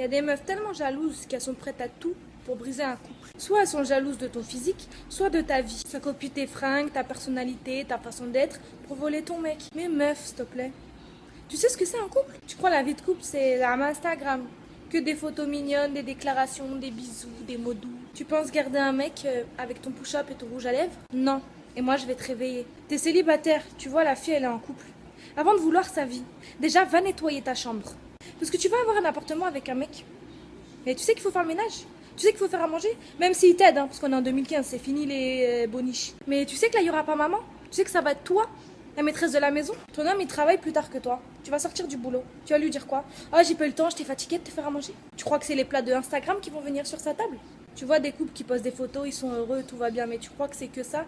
Il y a des meufs tellement jalouses qu'elles sont prêtes à tout pour briser un couple. Soit elles sont jalouses de ton physique, soit de ta vie. Ça copie tes fringues, ta personnalité, ta façon d'être pour voler ton mec. Mais meuf, s'il te plaît. Tu sais ce que c'est un couple? Tu crois la vie de couple, c'est la Instagram? Que des photos mignonnes, des déclarations, des bisous, des mots doux. Tu penses garder un mec avec ton push-up et ton rouge à lèvres? Non. Et moi, je vais te réveiller. T'es célibataire, tu vois, la fille, elle est en couple. Avant de vouloir sa vie, déjà, va nettoyer ta chambre. Parce que tu vas avoir un appartement avec un mec. Et tu sais qu'il faut faire le ménage. Tu sais qu'il faut faire à manger. Même s'il t'aide, hein, parce qu'on est en 2015, c'est fini les boniches. Mais tu sais que là, il n'y aura pas maman. Tu sais que ça va être toi, la maîtresse de la maison. Ton homme, il travaille plus tard que toi. Tu vas sortir du boulot. Tu vas lui dire quoi? Ah, j'ai pas eu le temps, j'étais fatiguée de te faire à manger. Tu crois que c'est les plats de Instagram qui vont venir sur sa table? Tu vois des couples qui postent des photos, ils sont heureux, tout va bien. Mais tu crois que c'est que ça?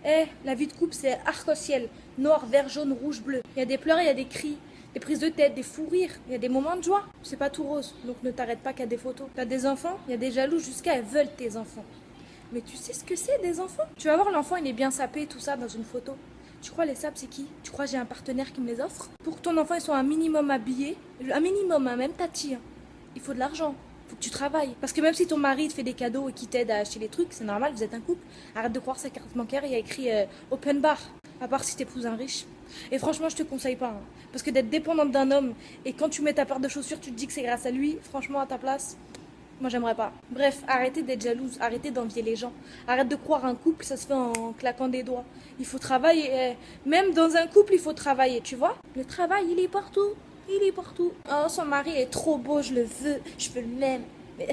Eh, la vie de couple, c'est arc-en-ciel. Noir, vert, jaune, rouge, bleu. Il y a des pleurs, il y a des cris. Des prises de tête, des fous rires, il y a des moments de joie. C'est pas tout rose, donc ne t'arrête pas qu'à des photos. T'as des enfants, il y a des jaloux jusqu'à elles veulent tes enfants. Mais tu sais ce que c'est des enfants? Tu vas voir l'enfant, il est bien sapé, tout ça, dans une photo. Tu crois les sapes, c'est qui? Tu crois j'ai un partenaire qui me les offre? Pour que ton enfant il soit un minimum habillé, un minimum, hein, même tati, hein, il faut de l'argent. Faut que tu travailles. Parce que même si ton mari te fait des cadeaux et qu'il t'aide à acheter les trucs, c'est normal, vous êtes un couple. Arrête de croire sa carte bancaire, il y a écrit open bar. À part si t'épouses un riche. Et franchement, je te conseille pas. Hein. Parce que d'être dépendante d'un homme et quand tu mets ta paire de chaussures, tu te dis que c'est grâce à lui, franchement, à ta place, moi j'aimerais pas. Bref, arrêtez d'être jalouse, arrêtez d'envier les gens. Arrête de croire un couple, ça se fait en claquant des doigts. Il faut travailler. Même dans un couple, il faut travailler, tu vois? Le travail, il est partout. Il est partout. Oh, son mari est trop beau, je le veux. Je veux le même. Mais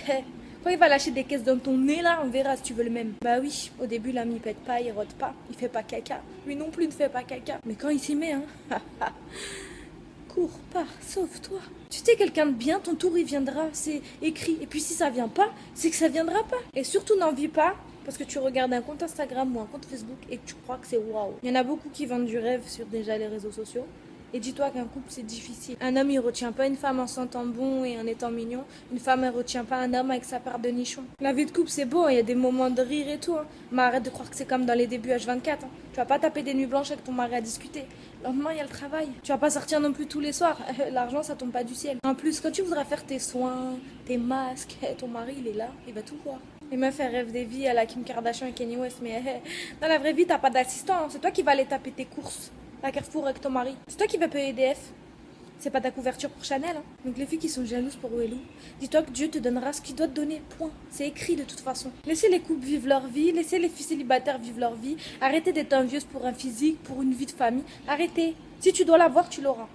quand il va lâcher des caisses dans ton nez, là, on verra si tu veux le même. Bah oui, au début, l'homme, il pète pas, il rote pas, il fait pas caca. Lui non plus ne fait pas caca. Mais quand il s'y met, hein, cours, pars, sauve-toi. Tu sais, quelqu'un de bien, ton tour, il viendra, c'est écrit. Et puis si ça vient pas, c'est que ça viendra pas. Et surtout, n'envie pas, parce que tu regardes un compte Instagram ou un compte Facebook et que tu crois que c'est waouh. Il y en a beaucoup qui vendent du rêve sur déjà les réseaux sociaux. Et dis-toi qu'un couple, c'est difficile. Un homme, il retient pas une femme en sentant bon et en étant mignon. Une femme, elle retient pas un homme avec sa part de nichon. La vie de couple, c'est beau, il y a des moments de rire et tout. Hein. Mais arrête de croire que c'est comme dans les débuts H24. Hein. Tu vas pas taper des nuits blanches avec ton mari à discuter. Le lendemain, il y a le travail. Tu vas pas sortir non plus tous les soirs. L'argent, ça tombe pas du ciel. En plus, quand tu voudras faire tes soins, tes masques, ton mari, il est là, il va tout voir. Les meufs, elles rêvent des vies à la Kim Kardashian et Kanye West. Mais dans la vraie vie, t'as pas d'assistant. Hein. C'est toi qui vas aller taper tes courses. À Carrefour avec ton mari. C'est toi qui vas payer EDF. C'est pas ta couverture pour Chanel. Hein. Donc les filles qui sont jalouses pour Ouelou, dis-toi que Dieu te donnera ce qu'il doit te donner. Point. C'est écrit de toute façon. Laissez les couples vivre leur vie. Laissez les filles célibataires vivre leur vie. Arrêtez d'être envieuse pour un physique, pour une vie de famille. Arrêtez. Si tu dois l'avoir, tu l'auras.